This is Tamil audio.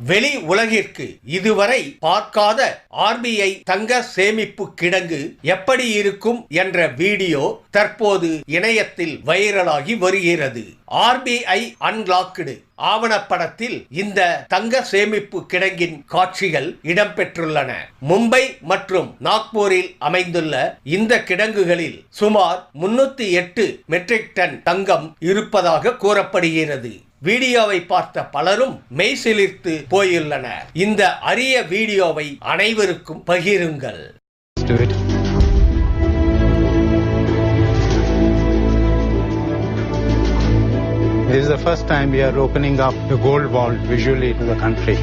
வெளி உலகிற்கு இதுவரை பார்க்காத RBI தங்க சேமிப்பு கிடங்கு எப்படி இருக்கும் என்ற வீடியோ தற்போது இணையத்தில் வைரலாகி வருகிறது. RBI அன்லாக்டு ஆவணப்படத்தில் இந்த தங்க சேமிப்பு கிடங்கின் காட்சிகள் இடம்பெற்றுள்ளன. மும்பை மற்றும் நாக்பூரில் அமைந்துள்ள இந்த கிடங்குகளில் சுமார் 308 மெட்ரிக் டன் தங்கம் இருப்பதாக கூறப்படுகிறது. வீடியோவை பார்த்த பலரும் மெய்சிலிர்த்து போயுள்ளனர். இந்த அரிய வீடியோவை அனைவருக்கும் பகிருங்கள். This is the first time we are opening up the gold vault visually to the country.